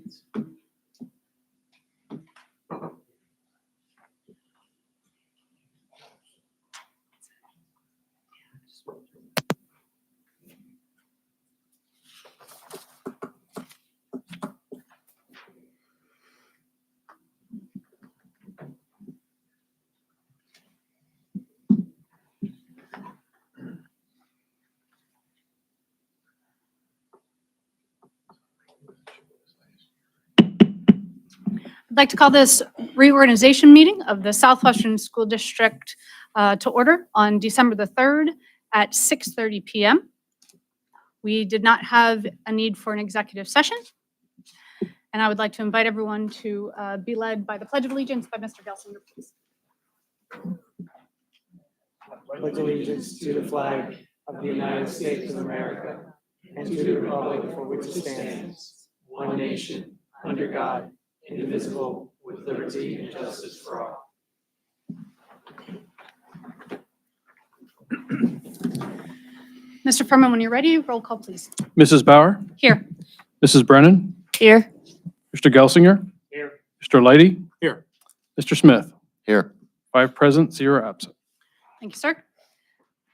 reads. I'd like to call this reorganization meeting of the Southwestern School District to order on December the 3rd at 6:30 p.m. We did not have a need for an executive session. And I would like to invite everyone to be led by the Pledge of Allegiance by Mr. Gelsinger, please. I pledge allegiance to the flag of the United States of America and to the republic for which it stands, one nation, under God, indivisible, with liberty and justice for all. Mr. Furman, when you're ready, roll call, please. Mrs. Bauer, Here. Mrs. Brennan, Here. Mr. Gelsinger, Here. Mr. Leidy, Here. Mr. Smith. Here. 5 present, 0 absent. Thank you, sir.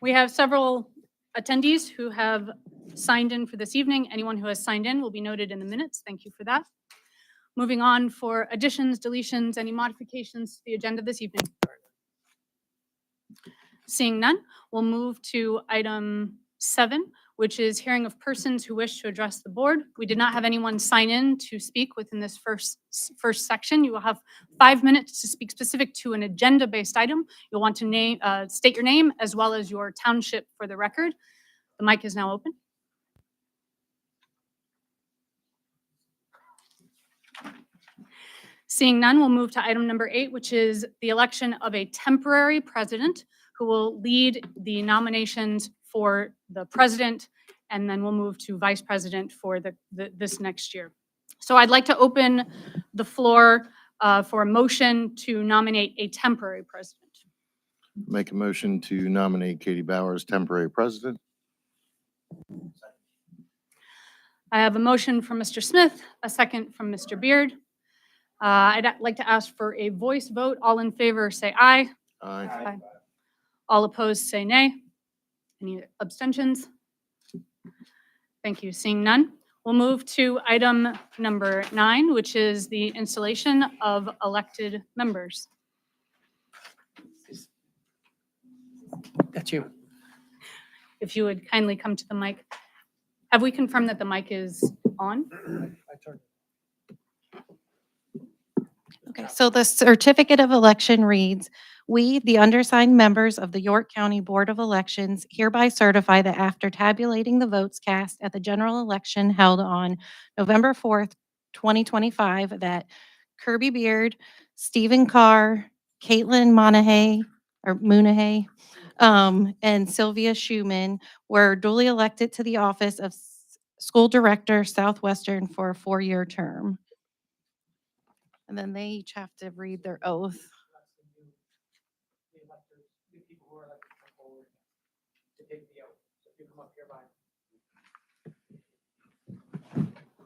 We have several attendees who have signed in for this evening. Anyone who has signed in will be noted in the minutes. Thank you for that. Moving on for additions, deletions, any modifications to the agenda this evening. Seeing none, we'll move to item 7, which is hearing of persons who wish to address the board. We did not have anyone sign in to speak within this first section. You will have 5 minutes to speak specific to an agenda-based item. You'll want to state your name as well as your township for the record. The mic is now open. Seeing none, we'll move to item number 8, which is the election of a temporary president who will lead the nominations for the president, and then we'll move to vice president for this next year. So I'd like to open the floor for a motion to nominate a temporary president. Make a motion to nominate Katie Bauer as temporary president. I have a motion from Mr. Smith, a second from Mr. Beard. I'd like to ask for a voice vote. All in favor, say aye. Aye. Aye. All opposed, say nay. Any abstentions? Thank you. Seeing none, we'll move to item number 9, which is the installation of elected members. That's you. If you would kindly come to the mic. Have we confirmed that the mic is on? Okay, so the certificate of election reads, "We, the undersigned members of the York County Board of Elections, hereby certify that after tabulating the votes cast at the general election held on November 4th, 2025, that Kirby Beard, Stephen Carr, Caitlin Munahay, and Sylvia Schumann were duly elected to the office of School Director, Southwestern, for a 4-year term." And then they each have to read their oath.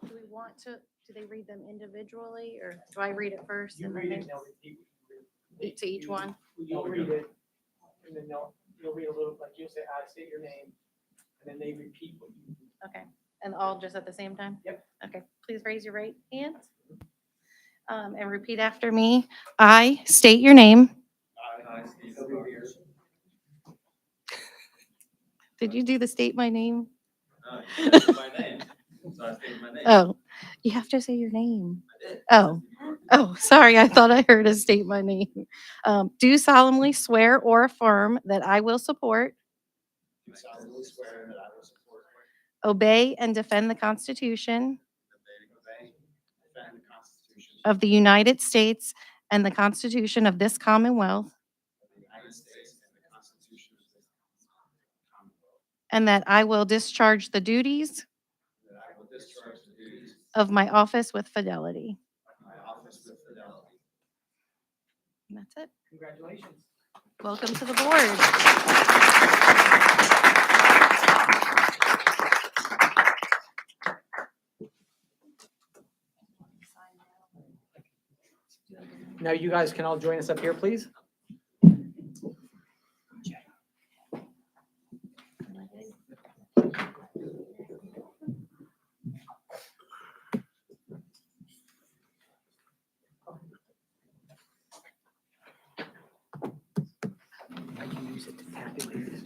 Do we want to, do they read them individually, or do I read it first? You and then read they- it, and they'll repeat. To each one? You'll read it, and then you'll read a little, like you'll say, I state your name, and then they repeat what you. Okay, and all just at the same time? Yep. Okay, please raise your right hand. And repeat after me. I state your name. Did you do the state my name? Oh, you have to say your name. Oh, sorry, I thought I heard a state my name. Do solemnly swear or affirm that I will support, obey, and defend the Constitution of the United States and the Constitution of this Commonwealth, and that I will discharge the duties of my office with fidelity. And that's it. Congratulations. Welcome to the board. Now you guys can all join us up here, please. I can use it to tabulate it.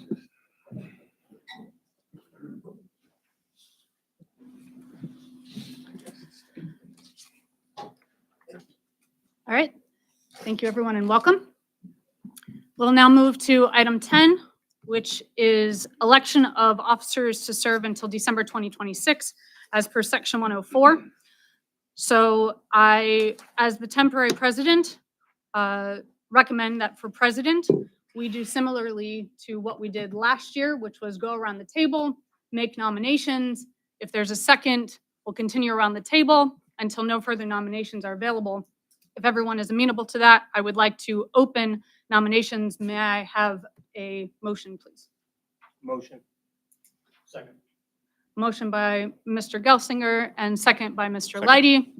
All right. Thank you, everyone, and welcome. We'll now move to item 10, which is election of officers to serve until December 2026, as per section 104. So I, as the temporary president, recommend that for president, we do similarly to what we did last year, which was go around the table, make nominations. If there's a second, we'll continue around the table until no further nominations are available. If everyone is amenable to that, I would like to open nominations. May I have a motion, please? Motion. Second. Motion by Mr. Gelsinger and second by Mr. Leidy.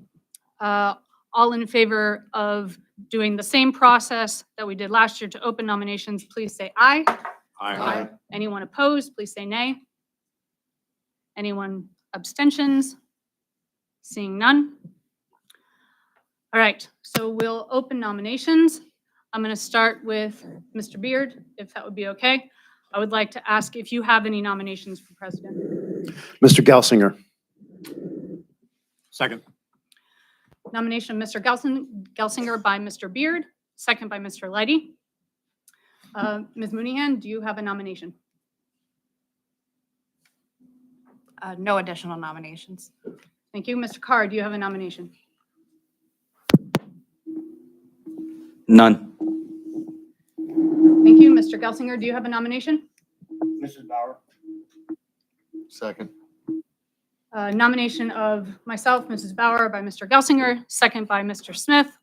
All in favor of doing the same process that we did last year to open nominations, please say aye. Aye. Anyone opposed, please say nay. Anyone abstentions? Seeing none. All right, so we'll open nominations. I'm going to start with Mr. Beard, if that would be okay. I would like to ask if you have any nominations for president. Mr. Gelsinger. Second. Nomination of Mr. Gelsinger by Mr. Beard, second by Mr. Leidy. Ms. Mooneyhan, do you have a nomination? No additional nominations. Thank you. Mr. Carr, do you have a nomination? None. Thank you. Mr. Gelsinger, do you have a nomination? Mrs. Bauer. Second. Nomination of myself, Mrs. Bauer, by Mr. Gelsinger, second by Mr. Smith.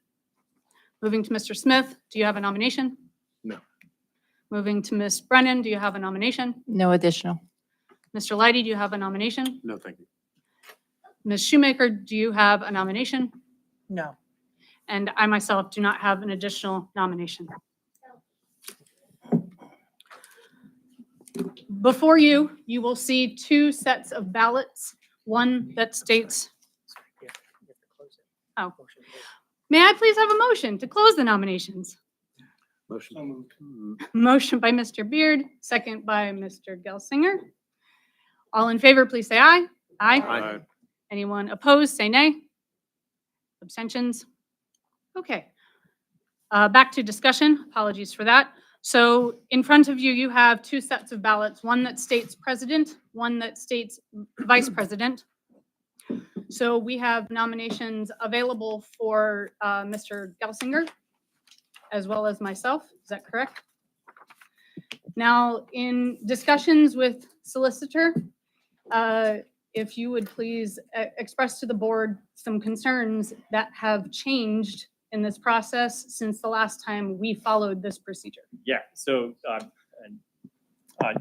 Moving to Mr. Smith, do you have a nomination? No. Moving to Ms. Brennan, do you have a nomination? No additional. Mr. Leidy, do you have a nomination? No, thank you. Ms. Shoemaker, do you have a nomination? No. And I myself do not have an additional nomination. Before you, you will see two sets of ballots. One that states, oh, may I please have a motion to close the nominations? Motion. Motion by Mr. Beard, second by Mr. Gelsinger. All in favor, please say aye. Aye. Anyone opposed, say nay. Abstentions? Okay. Back to discussion. Apologies for that. So in front of you, you have two sets of ballots, one that states president, one that states vice president. So we have nominations available for Mr. Gelsinger as well as myself. Is that correct? Now, in discussions with solicitor, if you would please express to the board some concerns that have changed in this process since the last time we followed this procedure. Yeah, so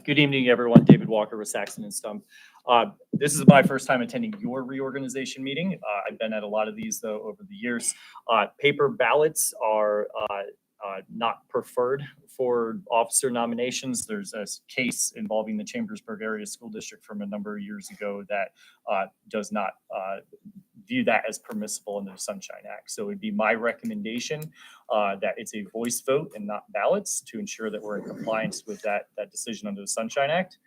good evening, everyone. David Walker with Saxon and Stump. This is my first time attending your reorganization meeting. I've been at a lot of these, though, over the years. Paper ballots are not preferred for officer nominations. There's a case involving the Chambersburg Area School District from a number of years ago that does not view that as permissible under the Sunshine Act. So it would be my recommendation that it's a voice vote and not ballots to ensure that we're in compliance with that decision under the Sunshine Act.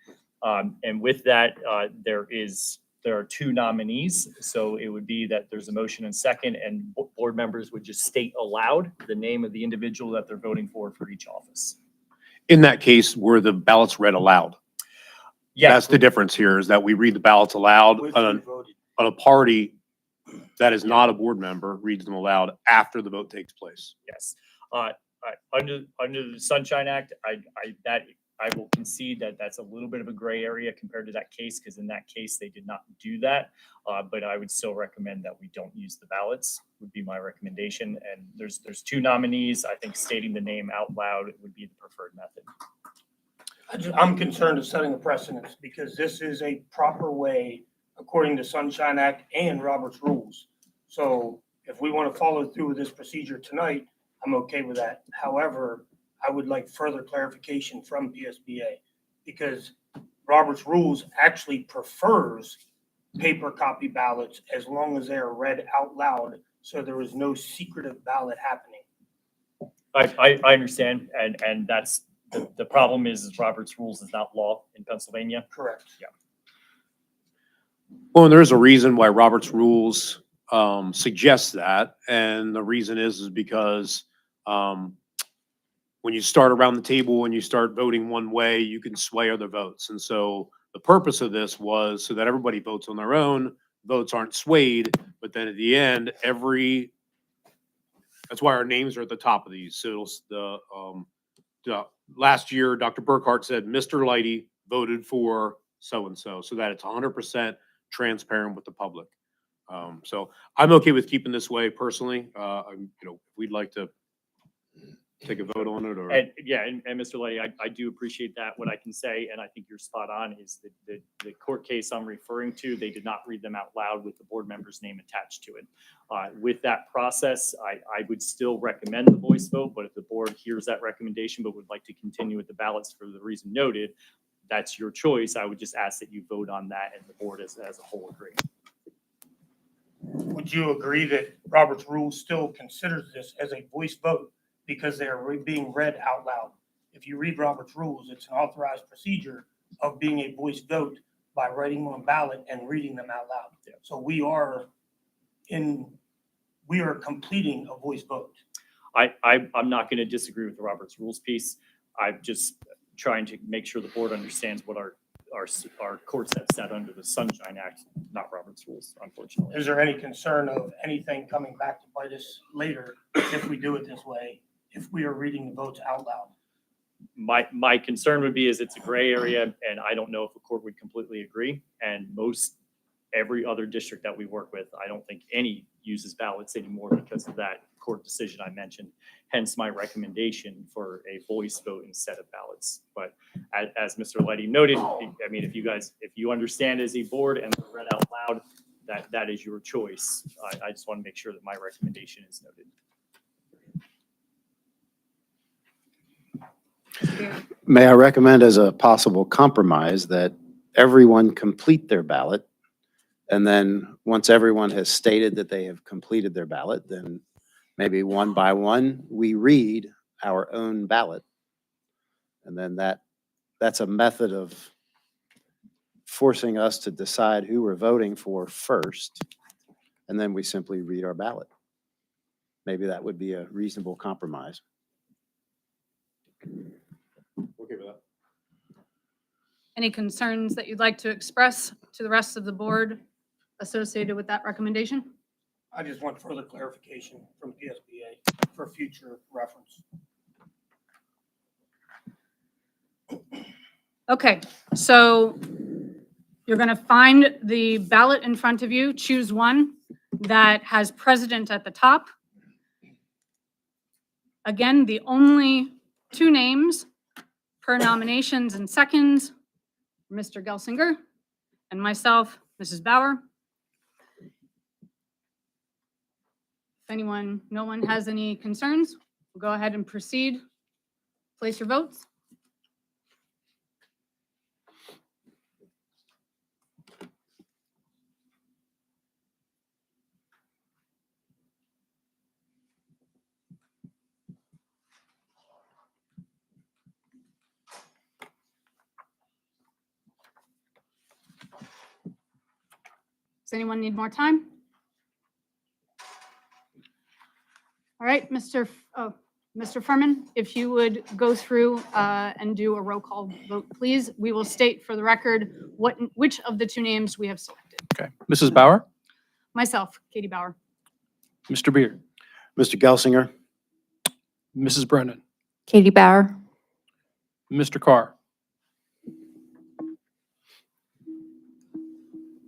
And with that, there are two nominees. So it would be that there's a motion and second, and board members would just state aloud the name of the individual that they're voting for each office. In that case, were the ballots read aloud? Yeah, That's the difference here, is that we read the ballots aloud on a party that is not a board member, reads them aloud after the vote takes place. yes. Under the Sunshine Act, I will concede that that's a little bit of a gray area compared to that case, because in that case, they did not do that. But I would still recommend that we don't use the ballots, would be my recommendation. And there's two nominees. I think stating the name out loud would be the preferred method. I'm concerned of setting a precedent because this is a proper way, according to Sunshine Act and Robert's rules. So if we want to follow through with this procedure tonight, I'm okay with that. However, I would like further clarification from PSBA because Robert's Rules actually prefers paper copy ballots as long as they are read out loud, so there is no secretive ballot happening. I understand, and that's, the problem is Robert's Rules is not law in Pennsylvania. Correct. Well, and there's a reason why Robert's Rules suggests that, and the reason is because when you start around the table and you start voting one way, you can sway other votes. And so the purpose of this was so that everybody votes on their own, votes aren't swayed, but then at the end, that's why our names are at the top of these. So last year, Dr. Burkhart said, Mr. Lighty voted for so-and-so, so that it's 100% transparent with the public. So I'm okay with keeping this way personally. We'd like to take a vote on it or. And yeah, and Mr. Lady, I do appreciate that. What I can say, and I think you're spot on, is that the court case I'm referring to, they did not read them out loud with the board member's name attached to it. With that process, I would still recommend the voice vote, but if the board hears that recommendation but would like to continue with the ballots for the reason noted, that's your choice. I would just ask that you vote on that and the board as a whole agree. Would you agree that Robert's Rules still considers this as a voice vote because they are being read out loud? If you read Robert's Rules, it's an authorized procedure of being a voice vote by writing them on ballot and reading them out loud. Yeah. So we are completing a voice vote. I'm not going to disagree with the Robert's Rules piece. I'm just trying to make sure the board understands what our courts have set under the Sunshine Act, not Robert's Rules, unfortunately. Is there any concern of anything coming back to bite us later if we do it this way, if we are reading the votes out loud? My concern would be is it's a gray area, and I don't know if a court would completely agree. And every other district that we work with, I don't think any uses ballots anymore because of that court decision I mentioned. Hence my recommendation for a voice vote instead of ballots. But as Mr. Leddy noted, I mean, if you understand as a board and read out loud, that is your choice. I just want to make sure that my recommendation is noted. May I recommend as a possible compromise that everyone complete their ballot? And then once everyone has stated that they have completed their ballot, then maybe one by one, we read our own ballot. And then that's a method of forcing us to decide who we're voting for first. And then we simply read our ballot. Maybe that would be a reasonable compromise. Okay with that. Any concerns that you'd like to express to the rest of the board associated with that recommendation? I just want further clarification from PSBA for future reference. Okay, so you're going to find the ballot in front of you. Choose one that has president at the top. Again, the only two names per nominations and seconds, Mr. Gelsinger and myself, Mrs. Bauer. If no one has any concerns, we'll go ahead and proceed. Place your votes. Does anyone need more time? All right, Mr. Furman, if you would go through and do a roll call vote, please. We will state for the record which of the two names we have selected. Okay. Mrs. Bauer, Myself, Katie Bauer. Mr. Beard, Mr. Gelsinger, Mrs. Brennan, Katie Bauer. Mr. Carr,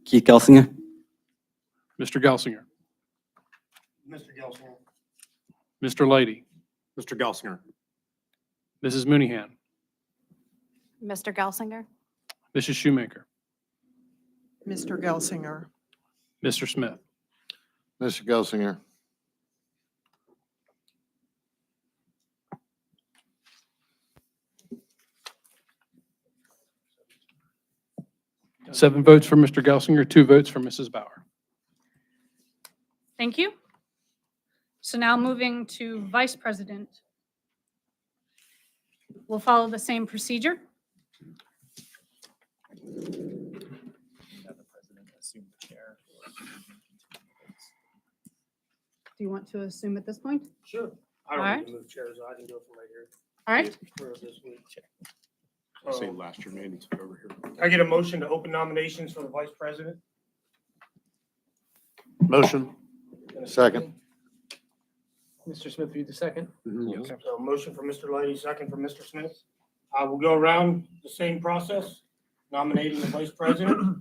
Keith Gelsinger, Mr. Gelsinger, Mr. Gelsinger, Mr. Lighty, Mr. Gelsinger, Mrs. Mooneyhan, Mr. Gelsinger. Mrs. Shoemaker, Mr. Gelsinger, Mr. Smith, Mr. Gelsinger, 7 votes for Mr. Gelsinger, 2 votes for Mrs. Bauer. Thank you. So now moving to vice president. We'll follow the same procedure. Have the president assume the chair. Do you want to assume at this point? Sure. I don't All need right. to move chairs. I can do it from right here All right. for this week. Say So, last year, man, it's over here. can I get a motion to open nominations for the vice president? Motion. And a Second. Mr. Smith, you the second? Yes. So motion for Mr. Lighty, second for Mr. Smith. We'll go around the same process, nominating the vice president.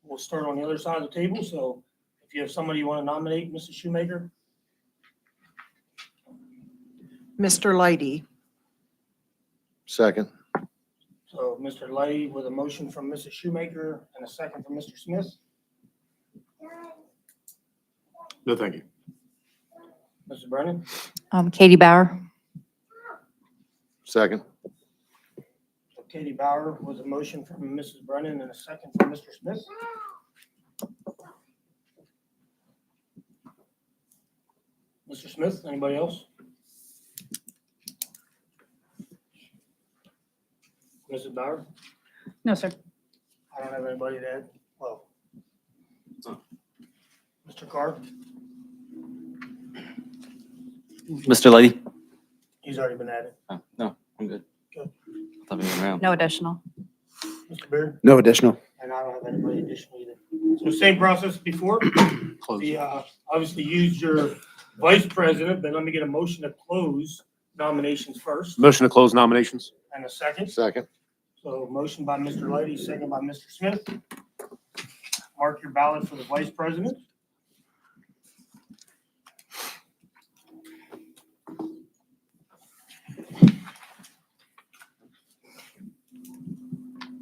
We'll start on the other side of the table, so if you have somebody you want to nominate, Mrs. Shoemaker. Mr. Lighty. Second. So Mr. Lighty with a motion from Mrs. Shoemaker and a second from Mr. Smith. No, thank you. Mrs. Brennan? Katie Bauer. Second. So Katie Bauer with a motion from Mrs. Brennan and a second from Mr. Smith. Mr. Smith, anybody else? Mrs. Bauer? No, sir. I don't have anybody to add. Well. Mr. Carr, Mr. Lighty? he's already been added. Oh, no, I'm good. Good. Thought we went around. No additional. Mr. Beard, No additional. and I don't have anybody additional either. So same process before. Close. The, obviously used your vice president, but let me get a motion to close nominations first Motion to close nominations. and a second. Second. So motion by Mr. Lighty, second by Mr. Smith. Mark your ballot for the vice president.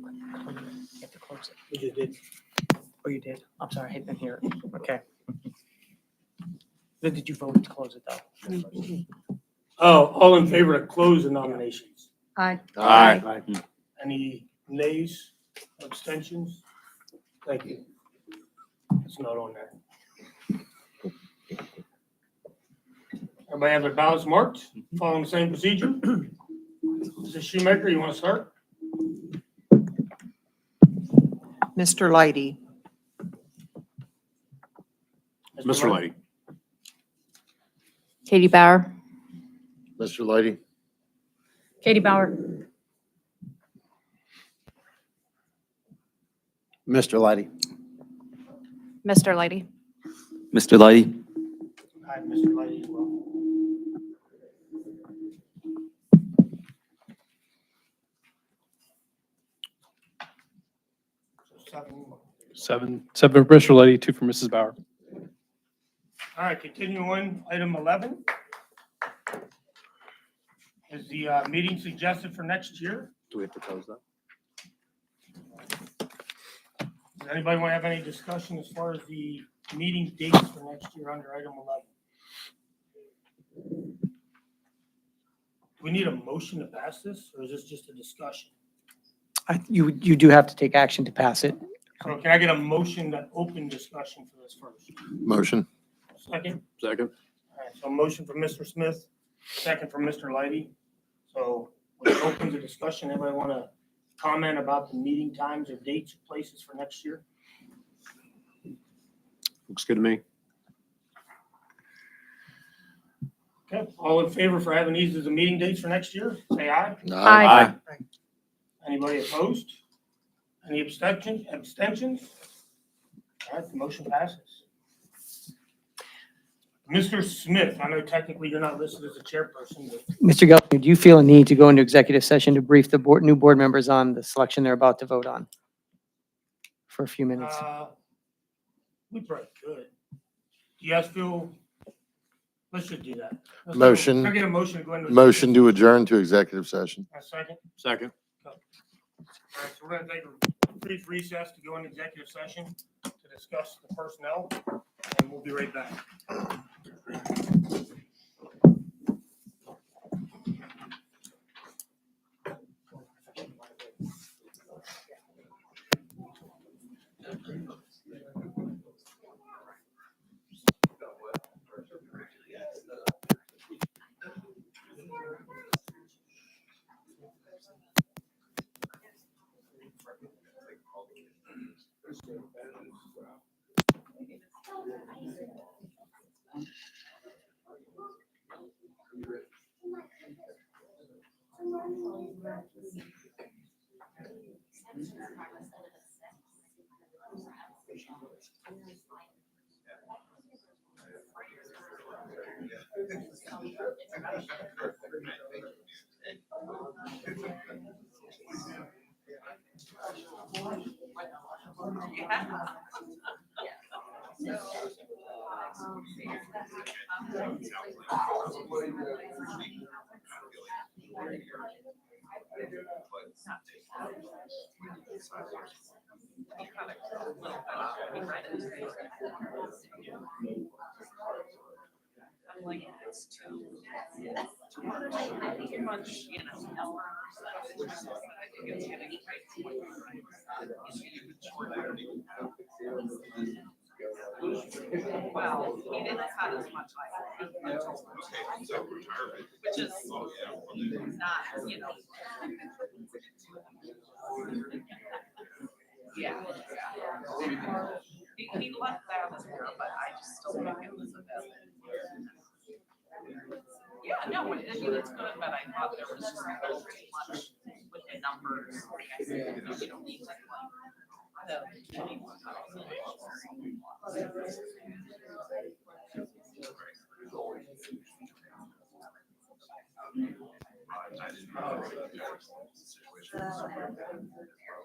You have to close it. We just did. Oh, you did? I'm sorry, I didn't hear it. Okay. Then did you vote to close it though? Oh, all in favor to close the nominations? Aye. Aye. Any nays, abstentions? Thank you. It's not on there. Everybody have their ballots marked, following the same procedure? Mrs. Shoemaker, you want to start? Mr. Lighty. Mr. Lighty. Katie Bauer. Mr. Lighty. Katie Bauer. Mr. Lighty. Mr. Lighty. Mr. Lighty? Aye, Mr. Lighty as well. So 7. 7 for Mr. Lighty, 2 for Mrs. Bauer. All right, continue on, item 11. Is the meeting suggested for next year? Do we have to close that? Does anybody want to have any discussion as far as the meeting dates for next year under item 11? Do we need a motion to pass this, or is this just a discussion? You do have to take action to pass it. So can I get a motion to open discussion for this first? Motion. Second? Second. All right, so motion from Mr. Smith, second from Mr. Lighty. So we'll open the discussion. Anybody want to comment about the meeting times or dates or places for next year? Looks good to me. Okay, all in favor for having these as the meeting dates for next year, say aye. Aye. Anybody opposed? Any abstentions? All right, the motion passes. Mr. Smith, I know technically you're not listed as a chairperson, but Mr. Gelsinger, do you feel a need to go into executive session to brief the new board members on the selection they're about to vote on? For a few minutes. we probably could. Do you guys feel, let's just do that. Let's Motion. Can I get a motion to go into? Motion to adjourn to executive session. A second? Second. All right, so we're gonna take a brief recess to go into executive session to discuss the personnel, and we'll be right back. Well, he didn't cut as much which is not, you know. Yeah. He left that as well, but I just still think it was a bit. Yeah, no, I mean, it's good, but I thought there was just a little too much with the numbers. Like I said, you don't need to like the 21,000.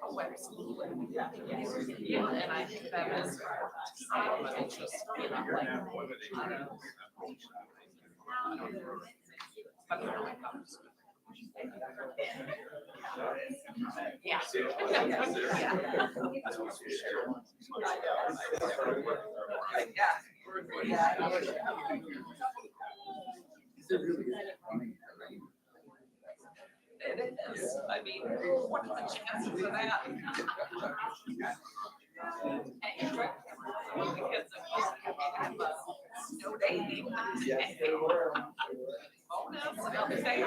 Oh, absolutely. Yeah, and I think that is, but it's just, you know, like, yeah. It is, I mean, what are the chances of that? Because I have a snow day. Bonus, and everything.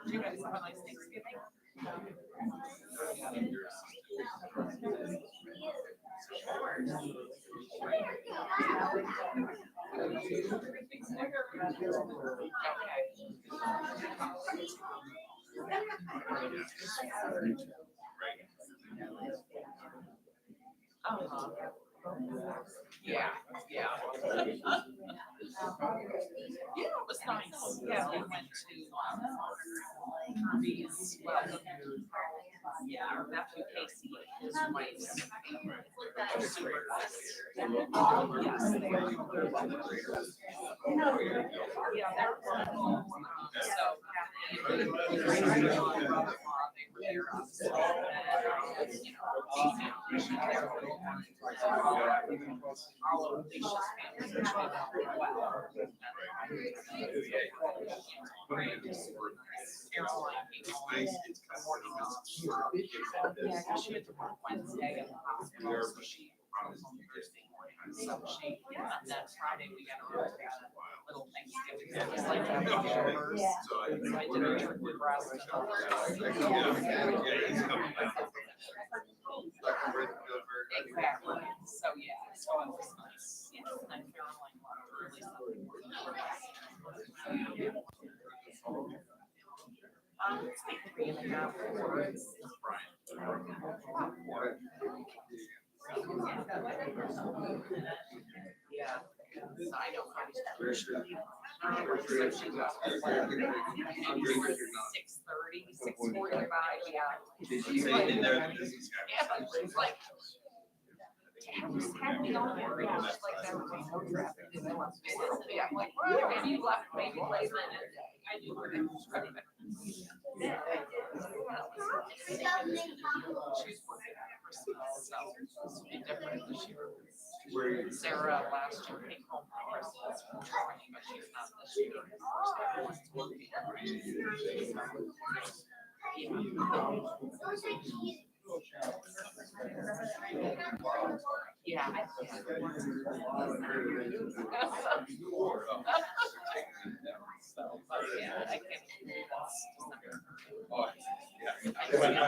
Do you guys have a nice Thanksgiving? Yeah, yeah. Yeah, it was nice. Yeah, we went to these, well, yeah, our nephew Casey, his wife's super nice. Yes, they are. Yeah, they're wonderful. So, they were there, all of the families well. Caroline, yeah, she had to work Wednesday at the hospital, so she was on Thursday morning. So she, yeah, and then Friday we got a little Thanksgiving. It was like leftovers. So I did a turkey breast. Exactly. So yeah, so it was nice. Yeah, and Caroline loved really something. It's like 3.5 hours. Yeah. I know. 6:30, 6:45, yeah. She's like, yeah, just had me on there. Yeah, she's like, there was no traffic. Yeah, I'm like, well, and you left maybe late minute. I knew where it was running. She's working at Christmas, so it's supposed to be different this year. Sarah last year came home for Christmas from training, but she's not this year. She's working.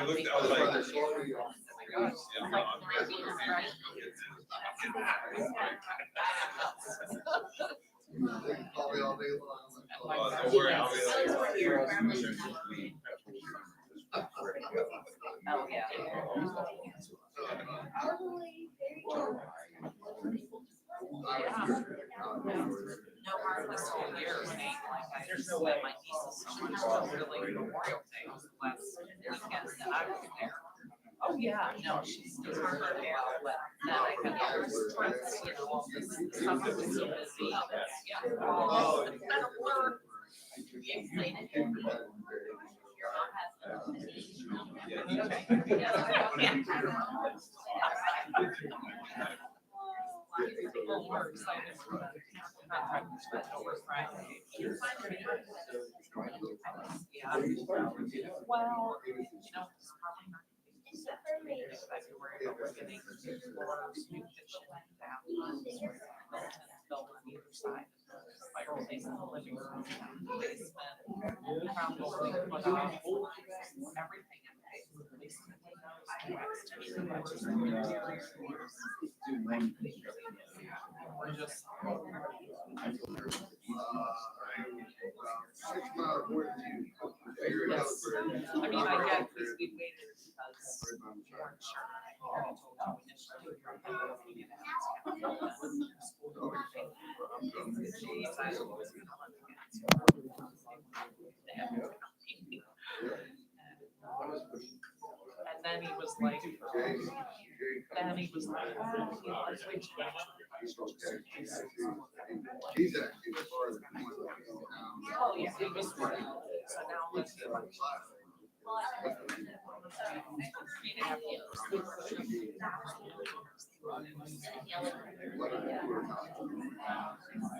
I looked, I was like, oh my gosh. Call me all day long. Don't worry, I'll be here. Oh, yeah. No harm this whole year, right? Like I just met my nieces so much, but really Memorial Day was the last weekend that I was there. Oh, yeah, no, she's doing her hair, but then I had others, you know, all this summer was so busy. Yeah. Oh, it's kind of work. Explain it. Your mom has. People were excited for the contract to start over Friday. Yeah. Well, you know, it's probably not. February, but we're getting floors, new kitchen, built on either side. Fireplace in the living room, basement, probably put off everything in the basement. We're just. Yes, I mean, I get, because we waited because we weren't sure. I told them initially, you're gonna be gonna have to school board thing. Geez, I was gonna let them get. They had to come meet me. And then he was like, well, he was reaching out. He's actually as far as. Oh, yeah, he was working. So now let's do it. Well, I 3.5 years.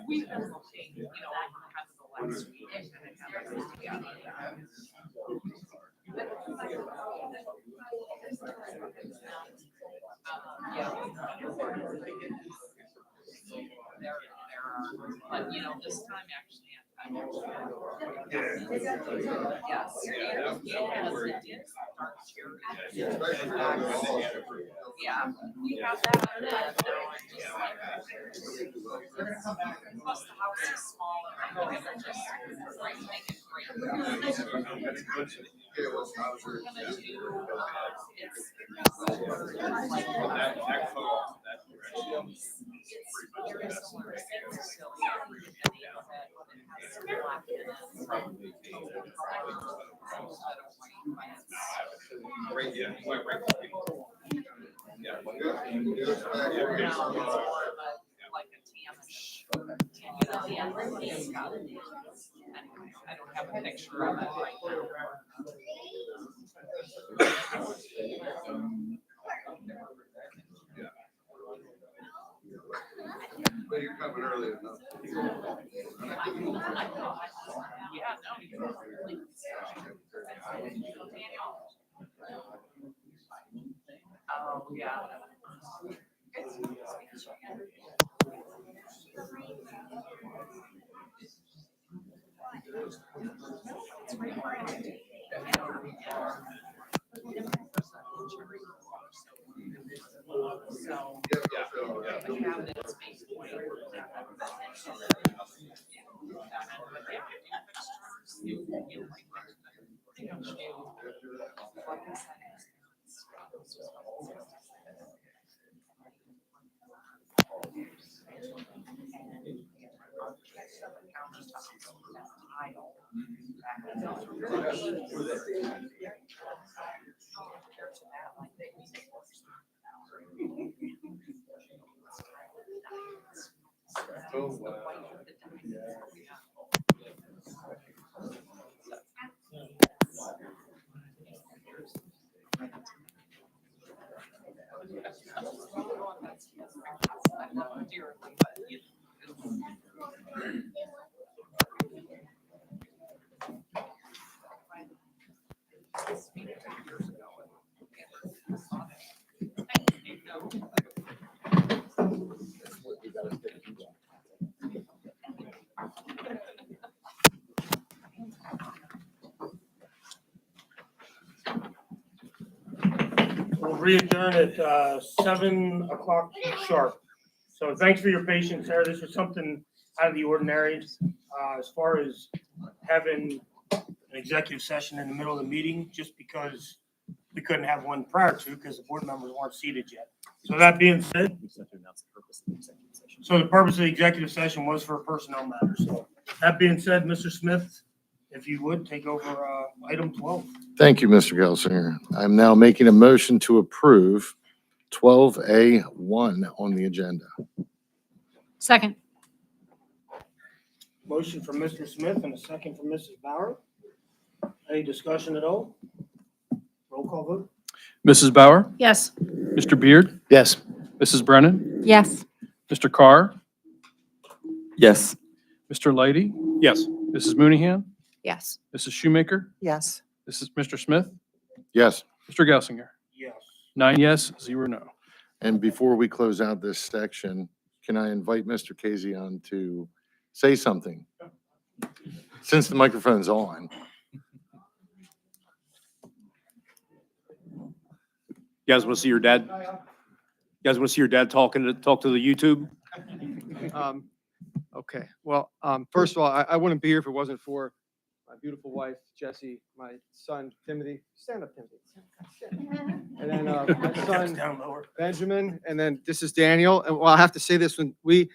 We've been looking, you know, over the last week. There are, but you know, this time actually, I'm actually. Yes. Yes, it did start cheering. Yeah, we have that. And now I'm just like. Plus the house is small and we're gonna just make it great. We're gonna do, it's very similar. It's still, Right, yeah. Like a tamish. You know, the end got it. Anyway, I don't have a picture of it right now. But you're coming early enough. Yeah, no, you're really. Oh, yeah. Oh, wow. I love him dearly, but you know. re-adjourn at 7 o'clock sharp. So thanks for your patience, Sarah. This was something out of the ordinary. As far as having an executive session in the middle of the meeting, just because we couldn't have one prior to, because the board members weren't seated yet. So that being said, We just have to announce the purpose of the executive session. so the purpose of the executive session was for personnel matters. So that being said, Mr. Smith, if you would, take over item 12. Thank you, Mr. Gelsinger. I'm now making a motion to approve 12A1 on the agenda. Second. Motion from Mr. Smith and a second from Mrs. Bauer. Any discussion at all? Roll call vote? Mrs. Bauer, Yes. Mr. Beard, Yes. Mrs. Brennan, Yes. Mr. Carr, Yes. Mr. Lighty, Yes. Mrs. Mooneyhan, Yes. Mrs. Shoemaker, Yes. this is Mr. Smith, Yes. Mr. Gelsinger. Yes. 9 yes, 0 no. And before we close out this section, can I invite Mr. Casey on to say something? Since the microphone's on. You guys want to see your dad? You guys want to see your dad talk to the YouTube? Okay, well, first of all, I wouldn't be here if it wasn't for my beautiful wife, Jessie, my son, Timothy. Stand up, Timothy. And then my son, Down lower. Benjamin, and then this is Daniel. And well, I have to say this, when we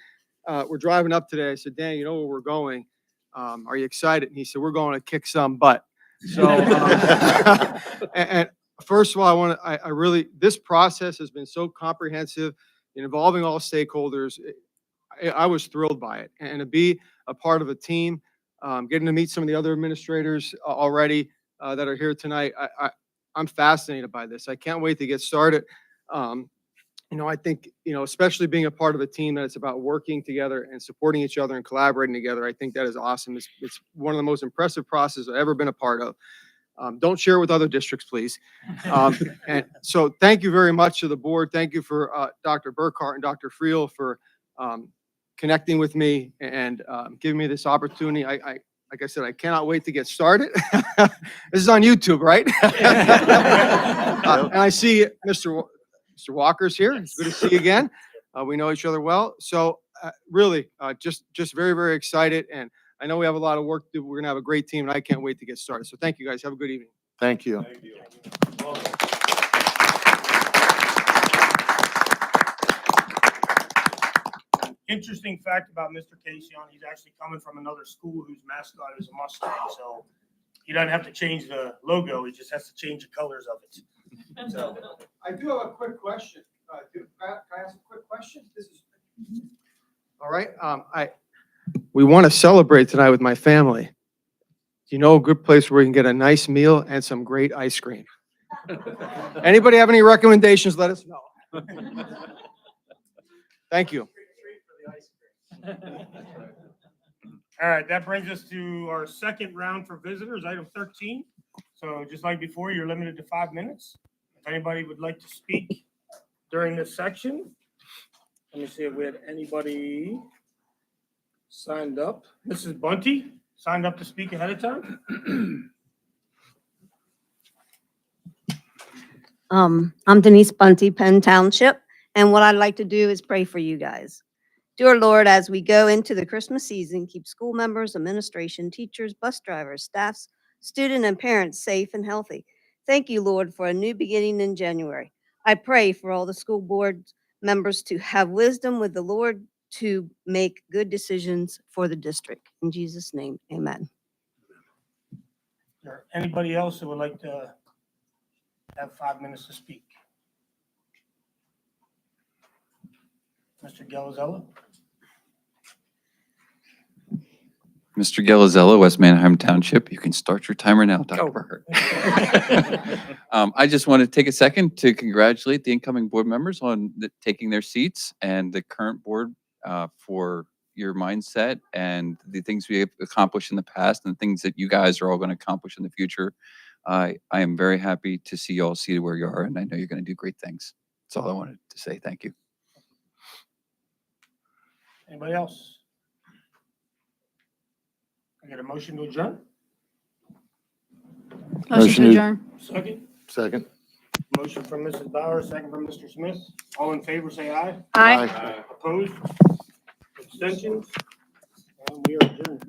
were driving up today, I said, Dan, you know where we're going? Are you excited? And he said, we're going to kick some butt. So, and first of all, I really, this process has been so comprehensive, involving all stakeholders. I was thrilled by it, and to be a part of a team, getting to meet some of the other administrators already that are here tonight. I'm fascinated by this. I can't wait to get started. I think, especially being a part of a team that it's about working together and supporting each other and collaborating together. I think that is awesome. It's one of the most impressive processes I've ever been a part of. Don't share with other districts, please. And so thank you very much to the board. Thank you for Dr. Burkhart and Dr. Friel for connecting with me and giving me this opportunity. Like I said, I cannot wait to get started. This is on YouTube, right? And I see Mr. Walker's here. It's good to see you again. We know each other well. So really, just very, very excited. And I know we have a lot of work to do. We're going to have a great team, and I can't wait to get started. So thank you, guys. Have a good evening. Thank you. Interesting fact about Mr. Casey, he's actually coming from another school whose mascot is a Mustang, so he doesn't have to change the logo, he just has to change the colors of it. So, I do have a quick question. Can I ask a quick question? All right. We want to celebrate tonight with my family. Do you know a good place where we can get a nice meal and some great ice cream? Anybody have any recommendations? Let us know. Thank you. all right, that brings us to our second round for visitors, item 13. So just like before, you're limited to 5 minutes. If anybody would like to speak during this section, let me see if we had anybody signed up. Mrs. Bunty signed up to speak ahead of time. I'm Denise Bunty, Penn Township, and what I'd like to do is pray for you guys. Dear Lord, as we go into the Christmas season, keep school members, administration, teachers, bus drivers, staffs, student and parents safe and healthy. Thank you, Lord, for a new beginning in January. I pray for all the school board members to have wisdom with the Lord to make good decisions for the district. In Jesus' name, amen. Or anybody else who would like to have 5 minutes to speak? Mr. Gelazella? Mr. Galazello, West Manheim Township. You can start your timer now, Dr. Burkhart. I just want to take a second to congratulate the incoming board members on taking their seats and the current board for your mindset and the things we have accomplished in the past and the things that you guys are all going to accomplish in the future. I am very happy to see you all seated where you are, and I know you're going to do great things. That's all I wanted to say. Thank you. Anybody else? I get a motion to adjourn? Motion to adjourn. Second? Second. Motion from Mrs. Bauer, second from Mr. Smith. All in favor, say aye. Aye. Opposed? Abstentions? And we are adjourned.